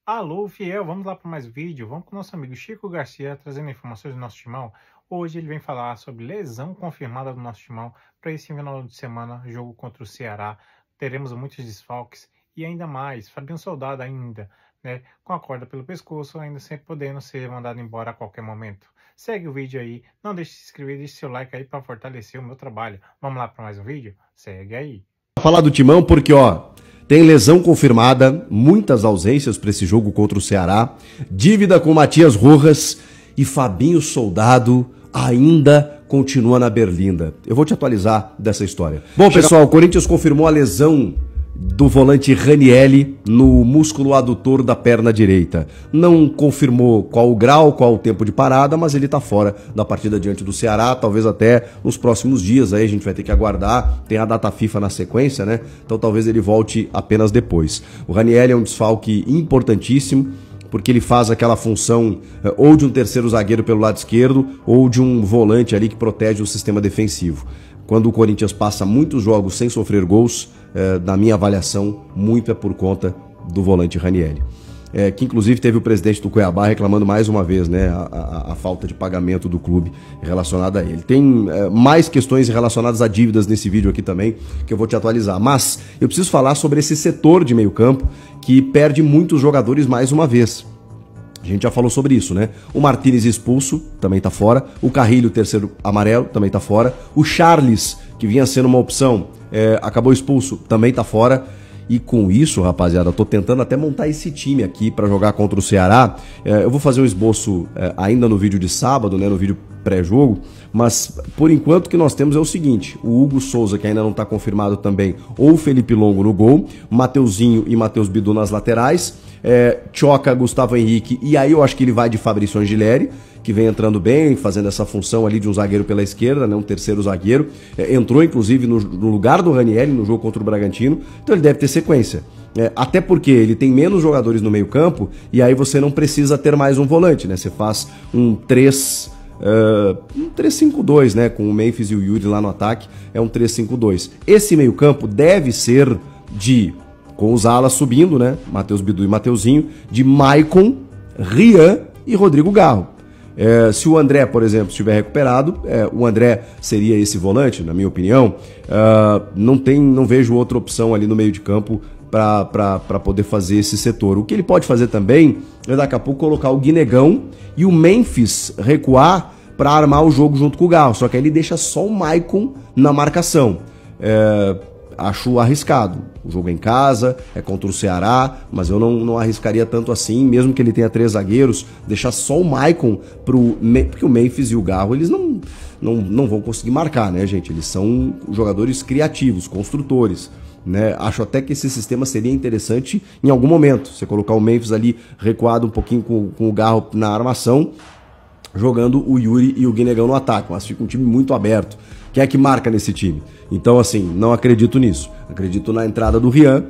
Alô, fiel, vamos lá para mais vídeo. Vamos com o nosso amigo Chico Garcia trazendo informações do nosso timão. Hoje ele vem falar sobre lesão confirmada do nosso timão para esse final de semana, jogo contra o Ceará. Teremos muitos desfalques e ainda mais, Fabinho Soldado ainda, né, com a corda pelo pescoço, ainda sempre podendo ser mandado embora a qualquer momento. Segue o vídeo aí, não deixe de se inscrever, deixe seu like aí para fortalecer o meu trabalho. Vamos lá para mais um vídeo? Segue aí. Falar do timão porque, tem lesão confirmada, muitas ausências para esse jogo contra o Ceará, dívida com Matias Rojas e Fabinho Soldado ainda continua na berlinda. Eu vou te atualizar dessa história. Bom, pessoal, o Corinthians confirmou a lesão do volante Ranielli no músculo adutor da perna direita. Não confirmou qual o grau, qual o tempo de parada, mas ele tá fora da partida diante do Ceará, talvez até nos próximos dias, aí a gente vai ter que aguardar, tem a data FIFA na sequência, né? Então talvez ele volte apenas depois. O Ranielli é um desfalque importantíssimo, porque ele faz aquela função ou de um terceiro zagueiro pelo lado esquerdo, ou de um volante ali que protege o sistema defensivo. Quando o Corinthians passa muitos jogos sem sofrer gols, na minha avaliação, muito é por conta do volante Ranielli. Que inclusive teve o presidente do Cuiabá reclamando mais uma vez, né, a falta de pagamento do clube relacionada a ele. Tem mais questões relacionadas a dívidas nesse vídeo aqui também, que eu vou te atualizar. Mas eu preciso falar sobre esse setor de meio campo que perde muitos jogadores mais uma vez. A gente já falou sobre isso, né? O Martínez expulso, também tá fora. O Carrilho, terceiro amarelo, também tá fora. O Charles, que vinha sendo uma opção, acabou expulso, também tá fora. E com isso, rapaziada, eu tô tentando até montar esse time aqui pra jogar contra o Ceará. Eu vou fazer um esboço ainda no vídeo de sábado, né? No vídeo pré-jogo. Mas, por enquanto, o que nós temos é o seguinte. O Hugo Souza, que ainda não tá confirmado também, ou o Felipe Longo no gol. Mateuzinho e Matheus Bidu nas laterais. Tchoca, Gustavo Henrique, e aí eu acho que ele vai de Fabrício Angileri, que vem entrando bem, fazendo essa função ali de um zagueiro pela esquerda, né, um terceiro zagueiro. Entrou, inclusive, no lugar do Ranielli no jogo contra o Bragantino, então ele deve ter sequência. Até porque ele tem menos jogadores no meio campo, e aí você não precisa ter mais um volante, né? Você faz um 3-5-2, né? Com o Memphis e o Yuri lá no ataque, é um 3-5-2. Esse meio campo deve ser com os alas subindo, né? Matheus Bidu e Mateuzinho, de Maicon, Rian e Rodrigo Garro. Se o André, por exemplo, estiver recuperado, o André seria esse volante, na minha opinião. Não vejo outra opção ali no meio de campo para poder fazer esse setor. O que ele pode fazer também é daqui a pouco colocar o Guinegão e o Memphis recuar para armar o jogo junto com o Garro. Só que aí ele deixa só o Maicon na marcação. Acho arriscado. O jogo é em casa, é contra o Ceará, mas eu não arriscaria tanto assim, mesmo que ele tenha 3 zagueiros, deixar só o Maicon porque o Memphis e o Garro, eles não vão conseguir marcar, né, gente? Eles são jogadores criativos, construtores, né? Acho até que esse sistema seria interessante em algum momento, você colocar o Memphis ali recuado um pouquinho com o Garro na armação, jogando o Yuri e o Guinegão no ataque, mas fica um time muito aberto. Quem é que marca nesse time? Então, assim, não acredito nisso. Acredito na entrada do Rian,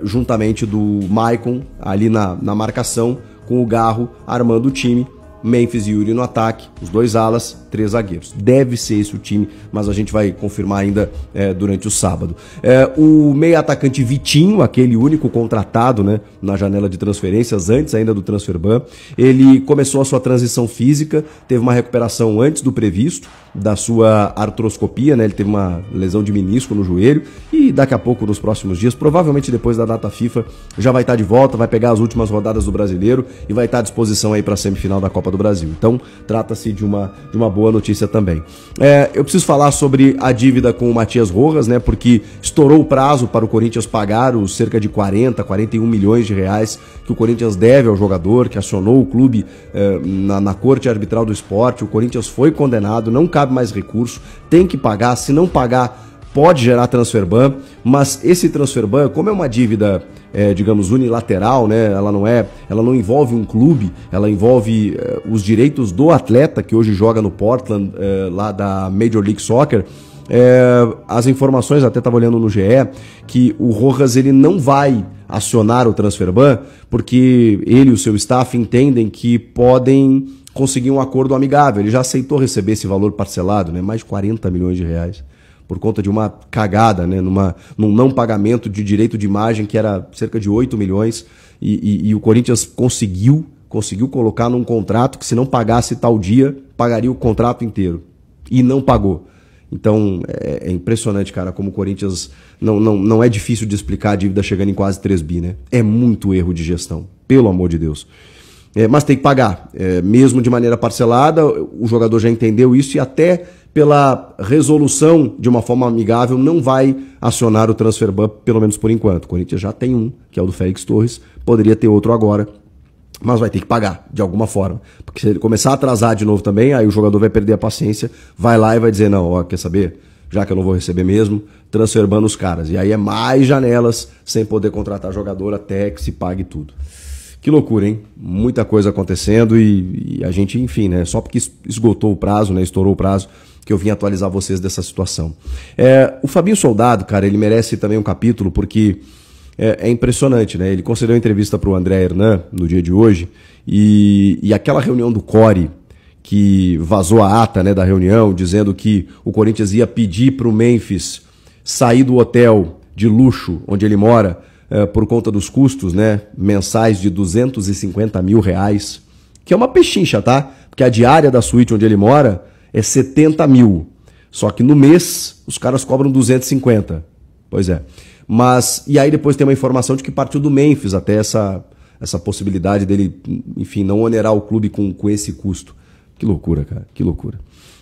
juntamente do Maicon, ali na marcação, com o Garro armando o time, Memphis e Yuri no ataque, os 2 alas, 3 zagueiros. Deve ser esse o time, mas a gente vai confirmar ainda durante o sábado. O meio atacante Vitinho, aquele único contratado, né, na janela de transferências, antes ainda do Transferban, ele começou a sua transição física, teve uma recuperação antes do previsto, da sua artroscopia, né, ele teve uma lesão de menisco no joelho, e daqui a pouco, nos próximos dias, provavelmente depois da data FIFA, já vai estar de volta, vai pegar as últimas rodadas do Brasileiro e vai estar à disposição aí para a semifinal da Copa do Brasil. Então, trata-se de uma boa notícia também. Eu preciso falar sobre a dívida com o Matias Rojas, né? Porque estourou o prazo para o Corinthians pagar os cerca de 41 milhões de reais que o Corinthians deve ao jogador, que acionou o clube na Corte Arbitral do Esporte. O Corinthians foi condenado, não cabe mais recurso, tem que pagar. Se não pagar, pode gerar transferban, mas esse transferban, como é uma dívida, digamos, unilateral, né? Ela não envolve um clube, ela envolve os direitos do atleta que hoje joga no Portland, lá da Major League Soccer. As informações, até estava olhando no GE, que o Rojas ele não vai acionar o transferban porque ele e o seu staff entendem que podem conseguir um acordo amigável. Ele já aceitou receber esse valor parcelado, né? Mais de 40 milhões de reais. Por conta de uma cagada, né? Num não pagamento de direito de imagem que era cerca de 8 milhões. e o Corinthians conseguiu colocar num contrato que se não pagasse tal dia, pagaria o contrato inteiro. E não pagou. Então, é impressionante, cara, como o Corinthians... Não é difícil de explicar a dívida chegando em quase 3 bi, né? É muito erro de gestão, pelo amor de Deus. Mas tem que pagar, mesmo de maneira parcelada, o jogador já entendeu isso e até pela resolução de uma forma amigável não vai acionar o transfer ban, pelo menos por enquanto. O Corinthians já tem um, que é o do Félix Torres, poderia ter outro agora, mas vai ter que pagar de alguma forma. Porque se ele começar a atrasar de novo também, aí o jogador vai perder a paciência, vai lá e vai dizer, não, ó, quer saber? Já que eu não vou receber mesmo, transfer ban nos caras. E aí é mais janelas sem poder contratar jogador até que se pague tudo. Que loucura, hein? Muita coisa acontecendo e a gente, enfim, né? Só porque esgotou o prazo, né? Estourou o prazo, que eu vim atualizar vocês dessa situação. O Fabinho Soldado, cara, ele merece também um capítulo porque é impressionante, né? Ele concedeu entrevista para o André Hernan no dia de hoje e aquela reunião do CORE, que vazou a ata, né, da reunião, dizendo que o Corinthians ia pedir para o Memphis sair do hotel de luxo onde ele mora por conta dos custos, né, mensais de R$250 mil, que é uma pechincha, tá? Porque a diária da suíte onde ele mora é 70 mil. Só que no mês os caras cobram 250. Pois é. Mas, e aí depois tem uma informação de que partiu do Memphis até essa possibilidade dele, enfim, não onerar o clube com esse custo. Que loucura, cara, que loucura.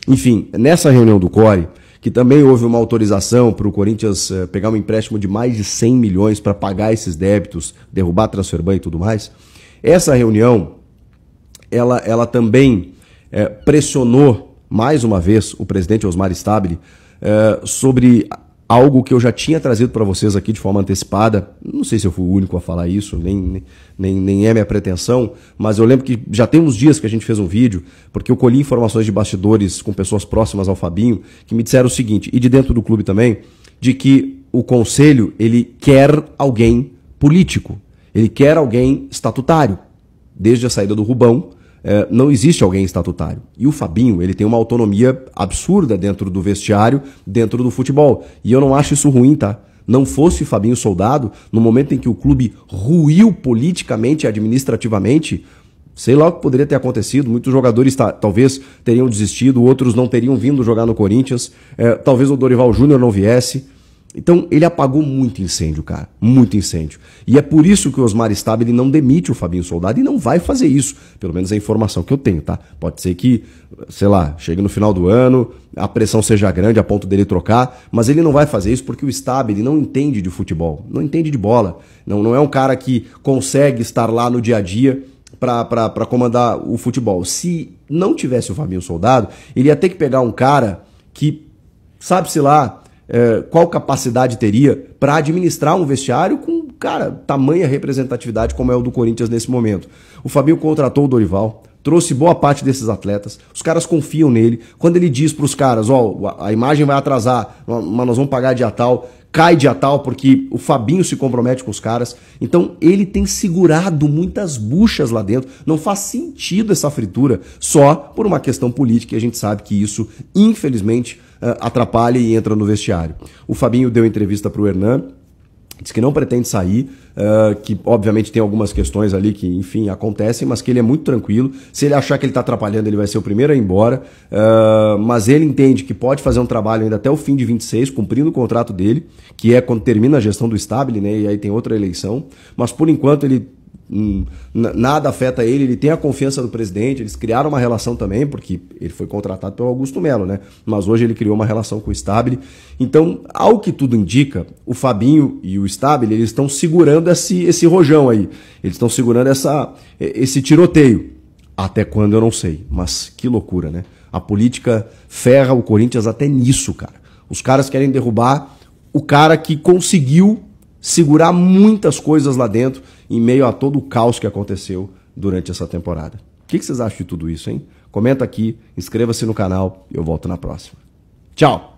Enfim, nessa reunião do CORE, que também houve uma autorização para o Corinthians pegar um empréstimo de mais de 100 milhões para pagar esses débitos, derrubar transfer ban e tudo mais, essa reunião, ela também pressionou mais uma vez o presidente Osmar Stabile sobre algo que eu já tinha trazido para vocês aqui de forma antecipada. Não sei se eu fui o único a falar isso, nem é minha pretensão, mas eu lembro que já tem uns dias que a gente fez um vídeo, porque eu colhi informações de bastidores com pessoas próximas ao Fabinho, que me disseram o seguinte, e de dentro do clube também, de que o conselho, ele quer alguém político, ele quer alguém estatutário. Desde a saída do Rubão, não existe alguém estatutário. E o Fabinho, ele tem uma autonomia absurda dentro do vestiário, dentro do futebol. E eu não acho isso ruim, tá? Não fosse Fabinho Soldado, no momento em que o clube ruiu politicamente e administrativamente, sei lá o que poderia ter acontecido. Muitos jogadores talvez teriam desistido, outros não teriam vindo jogar no Corinthians, talvez o Dorival Júnior não viesse. Então, ele apagou muito incêndio, cara. Muito incêndio. E é por isso que o Osmar Stabile não demite o Fabinho Soldado e não vai fazer isso. Pelo menos é a informação que eu tenho, tá? Pode ser que, sei lá, chegue no final do ano, a pressão seja grande a ponto dele trocar, mas ele não vai fazer isso porque o Stabile não entende de futebol, não entende de bola. Não é um cara que consegue estar lá no dia a dia para comandar o futebol. Se não tivesse o Fabinho Soldado, ele ia ter que pegar um cara que, sabe-se lá, qual capacidade teria para administrar um vestiário com, cara, tamanha representatividade como é o do Corinthians nesse momento. O Fabinho contratou o Dorival, trouxe boa parte desses atletas, os caras confiam nele. Quando ele diz para os caras, ó, a imagem vai atrasar, mas nós vamos pagar dia tal, cai dia tal, porque o Fabinho se compromete com os caras. Então ele tem segurado muitas buchas lá dentro. Não faz sentido essa fritura só por uma questão política, e a gente sabe que isso, infelizmente, atrapalha e entra no vestiário. O Fabinho deu entrevista para o Hernan, disse que não pretende sair, que obviamente tem algumas questões ali que, enfim, acontecem, mas que ele é muito tranquilo. Se ele achar que ele está atrapalhando, ele vai ser o primeiro a ir embora, mas ele entende que pode fazer um trabalho ainda até o fim de 26, cumprindo o contrato dele, que é quando termina a gestão do Stabile, né, e aí tem outra eleição, mas por enquanto ele nada afeta ele tem a confiança do presidente, eles criaram uma relação também, porque ele foi contratado pelo Augusto Melo, né? Mas hoje ele criou uma relação com o Stabile. Então, ao que tudo indica, o Fabinho e o Stabile, eles estão segurando esse rojão aí, eles estão segurando esse tiroteio. Até quando eu não sei, mas que loucura, né? A política ferra o Corinthians até nisso, cara. Os caras querem derrubar o cara que conseguiu segurar muitas coisas lá dentro em meio a todo o caos que aconteceu durante essa temporada. O que vocês acham de tudo isso, hein? Comenta aqui, inscreva-se no canal e eu volto na próxima. Tchau!